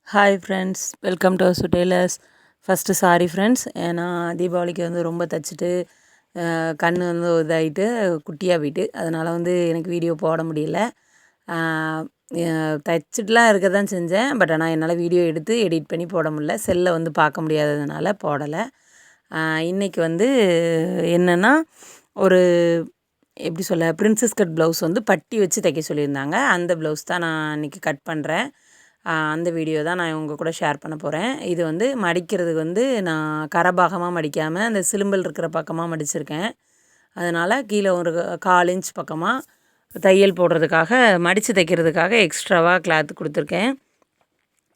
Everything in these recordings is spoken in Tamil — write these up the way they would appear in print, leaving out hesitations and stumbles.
Hi friends, welcome to Asu tailors. First sorry friends, ஏன்னா தீபாவளிக்கு வந்து ரொம்ப தைச்சிட்டு கண் வந்து இதாகிட்டு குட்டியாக போயிட்டு, அதனால் வந்து எனக்கு வீடியோ போட முடியல. தைச்சிட்டுலாம் இருக்க தான் செஞ்சேன், பட் ஆனால் என்னால் வீடியோ எடுத்து எடிட் பண்ணி போட முடியல. செல்லில் வந்து பார்க்க முடியாததுனால போடலை. இன்றைக்கி வந்து என்னென்னா, ஒரு எப்படி சொல்ல, பிரின்சஸ் கட் ப்ளவுஸ் வந்து பட்டி வச்சு தைக்க சொல்லியிருந்தாங்க. அந்த ப்ளவுஸ் தான் நான் இன்றைக்கி கட் பண்ணுறேன். அந்த வீடியோ தான் நான் உங்கள் கூட ஷேர் பண்ண போகிறேன். இது வந்து மடிக்கிறதுக்கு வந்து நான் கரபாகமாக மடிக்காமல் அந்த சிலும்பல் இருக்கிற பக்கமாக மடிச்சிருக்கேன். அதனால் கீழே ஒரு 1/4 இன்ச் பக்கமாக தையல் போடுறதுக்காக மடித்து தைக்கிறதுக்காக எக்ஸ்ட்ராவாக கிளாத் கொடுத்துருக்கேன்.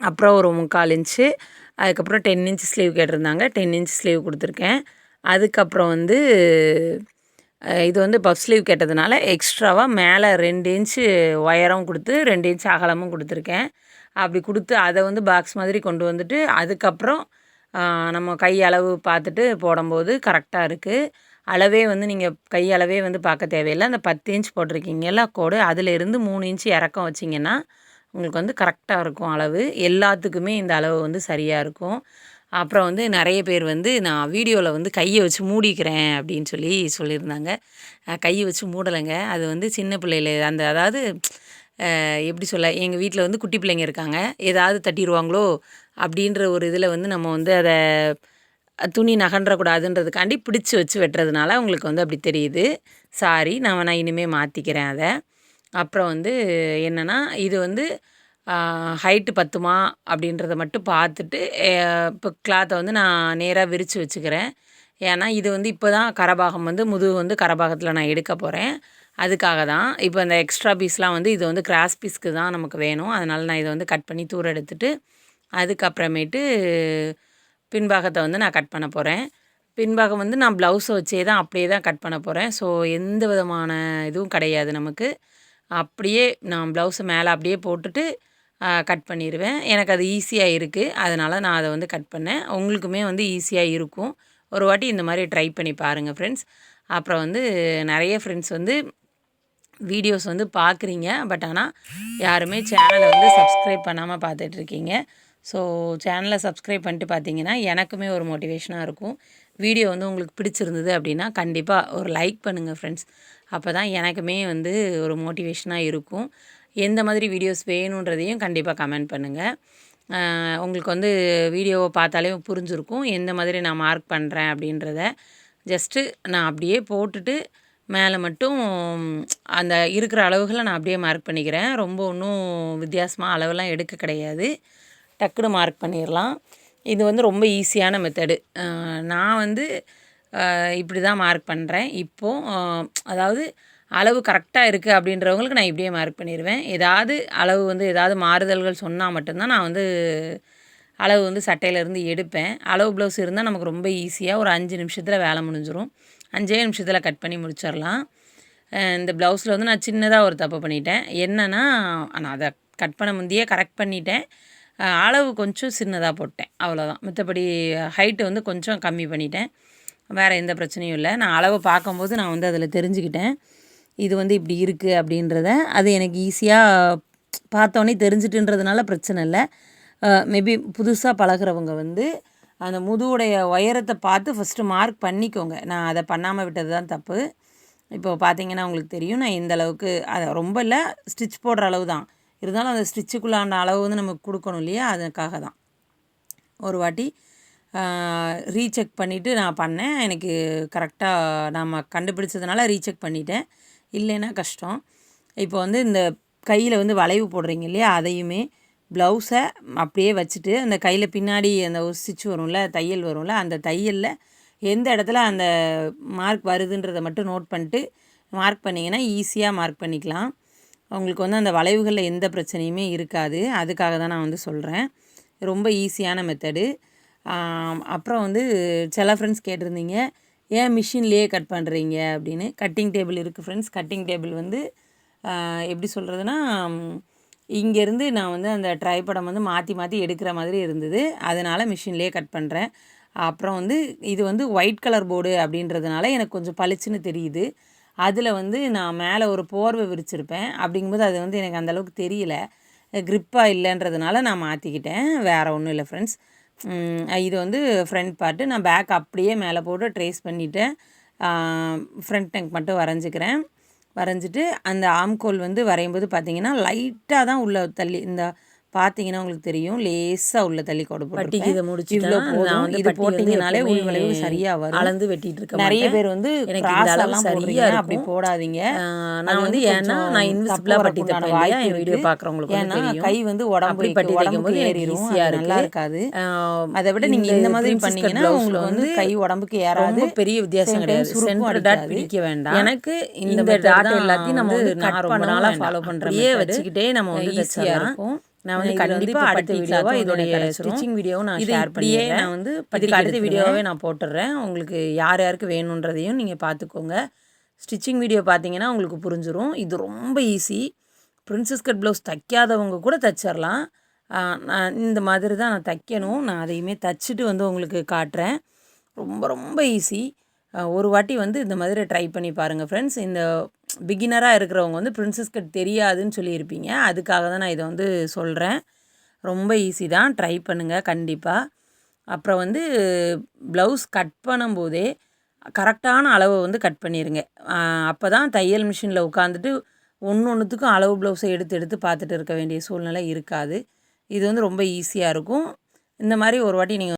அப்புறம் ஒரு 3/4 இன்ச்சு, அதுக்கப்புறம் 10 இன்ச் ஸ்லீவ் கேட்டிருந்தாங்க, 10 இன்ச் ஸ்லீவ் கொடுத்துருக்கேன். அதுக்கப்புறம் வந்து இது வந்து பஃப் ஸ்லீவ் கேட்டதுனால எக்ஸ்ட்ராவாக மேலே 2 இன்ச்சு உயரம் கொடுத்து 2 இன்ச் அகலமும் கொடுத்துருக்கேன். அப்படி கொடுத்து அதை வந்து பாக்ஸ் மாதிரி கொண்டு வந்துட்டு அதுக்கப்புறம் நம்ம கை அளவு பார்த்துட்டு போடும்போது கரெக்டாக இருக்குது. அளவே வந்து நீங்கள் கை அளவே வந்து பார்க்க தேவையில்லை. அந்த 10 இன்ச் போட்டிருக்கீங்கல்ல கோடு, அதிலேருந்து 3 இன்ச்சு இறக்கம் வச்சிங்கன்னா உங்களுக்கு வந்து கரெக்டாக இருக்கும் அளவு. எல்லாத்துக்குமே இந்த அளவு வந்து சரியாக இருக்கும். அப்புறம் வந்து நிறைய பேர் வந்து நான் வீடியோவில் வந்து கையை வச்சு மூடிக்கிறேன் அப்படின்னு சொல்லியிருந்தாங்க. கையை வச்சு மூடலைங்க. அது வந்து சின்ன பிள்ளையில அதாவது எப்படி சொல்ல, எங்கள் வீட்டில் வந்து குட்டி பிள்ளைங்க இருக்காங்க. ஏதாவது தட்டிடுவாங்களோ அப்படின்ற ஒரு இதில் வந்து நம்ம வந்து அதை துணி நகன்றக்கூடாதுன்றதுக்காண்டி பிடிச்சி வச்சு வெட்டுறதுனால உங்களுக்கு வந்து அப்படி தெரியுது. சாரி, நான் இனிமேல் மாற்றிக்கிறேன் அதை. அப்புறம் வந்து என்னென்னா, இது வந்து ஹைட்டு பத்துமா அப்படின்றத மட்டும் பார்த்துட்டு இப்போ கிளாத்தை வந்து நான் நேராக விரித்து வச்சுக்கிறேன். ஏன்னா இது வந்து இப்போ தான் கரபாகம் வந்து முதுகு வந்து கரபாகத்தில் நான் எடுக்க போகிறேன். அதுக்காக தான். இப்போ இந்த எக்ஸ்ட்ரா பீஸ்லாம் வந்து இது வந்து கிராஸ் பீஸ்க்கு தான் நமக்கு வேணும். அதனால் நான் இதை வந்து கட் பண்ணி தூர எடுத்துட்டு அதுக்கப்புறமேட்டு பின்பாகத்தை வந்து நான் கட் பண்ண போகிறேன். பின்பாகம் வந்து நான் ப்ளவுஸை வச்சே தான் அப்படியே தான் கட் பண்ண போகிறேன். ஸோ எந்த விதமான இதுவும் கிடையாது நமக்கு. அப்படியே நான் ப்ளவுஸை மேலே அப்படியே போட்டுட்டு கட் பண்ணிடுவேன். எனக்கு அது ஈஸியாக இருக்குது. அதனால் நான் அதை வந்து கட் பண்ணேன். உங்களுக்குமே வந்து ஈஸியாக இருக்கும். ஒரு வாட்டி இந்த மாதிரி ட்ரை பண்ணி பாருங்கள் ஃப்ரெண்ட்ஸ். அப்புறம் வந்து நிறைய ஃப்ரெண்ட்ஸ் வந்து வீடியோஸ் வந்து பார்க்குறீங்க, பட் ஆனால் யாருமே சேனலை வந்து சப்ஸ்கிரைப் பண்ணாமல் பார்த்துட்ருக்கீங்க. ஸோ சேனலை சப்ஸ்கிரைப் பண்ணிட்டு பார்த்தீங்கன்னா எனக்குமே ஒரு மோட்டிவேஷனாக இருக்கும். வீடியோ வந்து உங்களுக்கு பிடிச்சிருந்தது அப்படின்னா கண்டிப்பாக ஒரு லைக் பண்ணுங்கள் ஃப்ரெண்ட்ஸ். அப்போ தான் எனக்குமே வந்து ஒரு மோட்டிவேஷனாக இருக்கும். எந்த மாதிரி வீடியோஸ் வேணுன்றதையும் கண்டிப்பாக கமெண்ட் பண்ணுங்கள். உங்களுக்கு வந்து வீடியோவை பார்த்தாலே புரிஞ்சிருக்கும் எந்த மாதிரி நான் மார்க் பண்ணுறேன் அப்படின்றத. ஜஸ்ட்டு நான் அப்படியே போட்டுட்டு மேலே மட்டும் அந்த இருக்கிற அளவுகளை நான் அப்படியே மார்க் பண்ணிக்கிறேன். ரொம்ப ஒன்றும் வித்தியாசமாக அளவெல்லாம் எடுக்க கிடையாது. டக்குன்னு மார்க் பண்ணிடலாம். இது வந்து ரொம்ப ஈஸியான மெத்தடு. நான் வந்து இப்படி தான் மார்க் பண்ணுறேன் இப்போது. அதாவது அளவு கரெக்டாக இருக்குது அப்படின்றவங்களுக்கு நான் இப்படியே மார்க் பண்ணிடுவேன். ஏதாவது அளவு வந்து ஏதாவது மாறுதல்கள் சொன்னால் மட்டும்தான் நான் வந்து அளவு வந்து சட்டையிலேருந்து எடுப்பேன். அளவு ப்ளவுஸ் இருந்தால் நமக்கு ரொம்ப ஈஸியாக ஒரு 5 நிமிஷத்தில் வேலை முடிஞ்சிடும். 5 நிமிஷத்தில் கட் பண்ணி முடிச்சிடலாம். இந்த ப்ளவுஸில் வந்து நான் சின்னதாக ஒரு தப்பு பண்ணிட்டேன். என்னென்னா, நான் அதை கட் பண்ண முந்தையே கரெக்ட் பண்ணிட்டேன். அளவு கொஞ்சம் சின்னதாக போட்டேன், அவ்வளோதான். மற்றபடி ஹைட்டு வந்து கொஞ்சம் கம்மி பண்ணிட்டேன். வேறு எந்த பிரச்சனையும் இல்லை. நான் அளவு பார்க்கும்போது நான் வந்து அதில் தெரிஞ்சுக்கிட்டேன் இது வந்து இப்படி இருக்குது அப்படின்றத. அது எனக்கு ஈஸியாக பார்த்தோன்னே தெரிஞ்சிட்டுன்றதுனால பிரச்சனை இல்லை. மேபி புதுசாக பழகிறவங்க வந்து அந்த முதுகுடைய உயரத்தை பார்த்து ஃபஸ்ட்டு மார்க் பண்ணிக்கோங்க. நான் அதை பண்ணாமல் விட்டது தான் தப்பு. இப்போ பார்த்தீங்கன்னா உங்களுக்கு தெரியும் நான் எந்த அளவுக்கு, அதை ரொம்ப இல்லை, ஸ்டிச் போடுற அளவு தான். இருந்தாலும் அந்த ஸ்டிச்சுக்குள்ளான அளவு வந்து நமக்கு கொடுக்கணும் இல்லையா, அதுக்காக தான். ஒரு வாட்டி ரீசெக் பண்ணிவிட்டு நான் பண்ணேன். எனக்கு கரெக்டாக நம்ம கண்டுபிடிச்சதுனால ரீசெக் பண்ணிட்டேன். இல்லைன்னா கஷ்டம். இப்போ வந்து இந்த கையில் வந்து வளைவு போடுறீங்க இல்லையா, அதையுமே ப்ளவுஸை அப்படியே வச்சுட்டு அந்த கையில் பின்னாடி அந்த ஒரு ஸ்டிச் வரும்ல, தையல் வரும்ல, அந்த தையலில் எந்த இடத்துல அந்த மார்க் வருதுன்றதை மட்டும் நோட் பண்ணிட்டு மார்க் பண்ணிங்கன்னா ஈஸியாக மார்க் பண்ணிக்கலாம். உங்களுக்கு வந்து அந்த வளைவுகளில் எந்த பிரச்சனையுமே இருக்காது. அதுக்காக தான் நான் வந்து சொல்கிறேன். ரொம்ப ஈஸியான மெத்தடு. அப்புறம் வந்து சில ஃப்ரெண்ட்ஸ் கேட்டிருந்தீங்க, ஏன் மிஷின்லேயே கட் பண்ணுறீங்க அப்படின்னு. கட்டிங் டேபிள் இருக்குது ஃப்ரெண்ட்ஸ். கட்டிங் டேபிள் வந்து எப்படி சொல்கிறதுனா, இங்கேருந்து நான் வந்து அந்த ட்ரைபடம் வந்து மாற்றி மாற்றி எடுக்கிற மாதிரி இருந்தது. அதனால் மிஷின்லேயே கட் பண்ணுறேன். அப்புறம் வந்து இது வந்து ஒயிட் கலர் போர்டு அப்படின்றதுனால எனக்கு கொஞ்சம் பளிச்சுன்னு தெரியுது. அதில் வந்து நான் மேலே ஒரு போர்வை விரிச்சிருப்பேன். அப்படிங்கும்போது அது வந்து எனக்கு அந்தளவுக்கு தெரியல. க்ரிப்பாக இல்லைன்றதுனால நான் மாற்றிக்கிட்டேன், வேறு ஒன்றும் இல்லை ஃப்ரெண்ட்ஸ். இது வந்து ஃப்ரண்ட் பார்ட்டு. நான் பேக் அப்படியே மேலே போட்டு ட்ரேஸ் பண்ணிவிட்டேன். ஃப்ரண்ட் நெக் மட்டும் வரைஞ்சிட்டு அந்த ஆம்கோல் வந்து வரையும்போது பார்த்தீங்கன்னா லைட்டாக தான் உள்ள தள்ளி, இந்த பார்த்தீங்கன்னா உங்களுக்கு தெரியும், லேசாக உள்ள தள்ளி கோடு பட்டிக்கு இதை முடிச்சு இவ்வளோ போதும். இது போட்டிங்கனாலே உள் வளைவு சரியாக வரும். அளந்து வெட்டிட்டு இருக்க நிறைய பேர் வந்து எனக்கு இந்த அளவு சரியா அப்படி போடாதீங்க. நான் வந்து ஏன்னா நான் இன்விசிபிளாக பட்டி தைப்பேன், என் வீடியோ பார்க்குறவங்களுக்கு ஏன்னா கை வந்து உடம்பு பட்டி தைக்கும் போது ஏறிடும், நல்லா இருக்காது. அதை விட நீங்கள் இந்த மாதிரி பண்ணீங்கன்னா உங்களுக்கு வந்து கை உடம்புக்கு ஏறாது, பெரிய வித்தியாசம் கிடையாது. சென்டர் டாட் பிடிக்க வேண்டாம். எனக்கு இந்த டாட் எல்லாத்தையும் நம்ம வந்து நான் ரொம்ப நாளாக ஃபாலோ பண்ணுறேன், வச்சுக்கிட்டே நம்ம வந்து ஈஸியாக இருக்கும். நான் வந்து கண்டிப்பாக அடுத்த வீடியோவாக இதோடைய ஸ்டிச்சிங் வீடியோவும் நான் ஷேர் பண்ணிடுறேன். நான் வந்து இதுக்கு அடுத்த வீடியோவே நான் போட்டுடுறேன். உங்களுக்கு யார் யாருக்கு வேணுன்றதையும் நீங்கள் பார்த்துக்கோங்க. ஸ்டிச்சிங் வீடியோ பார்த்தீங்கன்னா உங்களுக்கு புரிஞ்சிடும். இது ரொம்ப ஈஸி. பிரின்சஸ் கட் ப்ளவுஸ் தைக்காதவங்க கூட தைச்சிடலாம். நான் இந்த மாதிரி தான் நான் தைக்கணும். நான் அதையுமே தைச்சிட்டு வந்து உங்களுக்கு காட்டுறேன். ரொம்ப ரொம்ப ஈஸி. ஒரு வாட்டி வந்து இந்த மாதிரி ட்ரை பண்ணி பாருங்கள் ஃப்ரெண்ட்ஸ். இந்த பிகினராக இருக்கிறவங்க வந்து பிரின்சஸ் கட் தெரியாதுன்னு சொல்லியிருப்பீங்க, அதுக்காக தான் நான் இதை வந்து சொல்கிறேன். ரொம்ப ஈஸி தான், ட்ரை பண்ணுங்கள் கண்டிப்பாக. அப்புறம் வந்து ப்ளவுஸ் கட் பண்ணும்போதே கரெக்டான அளவை வந்து கட் பண்ணிடுங்க. அப்போ தான் தையல் மிஷினில் உட்காந்துட்டு ஒன்றுத்துக்கும் அளவு ப்ளவுஸை எடுத்து பார்த்துட்டு இருக்க வேண்டிய சூழ்நிலை இருக்காது. இது வந்து ரொம்ப ஈஸியாக இருக்கும். இந்த மாதிரி ஒரு வாட்டி நீங்கள்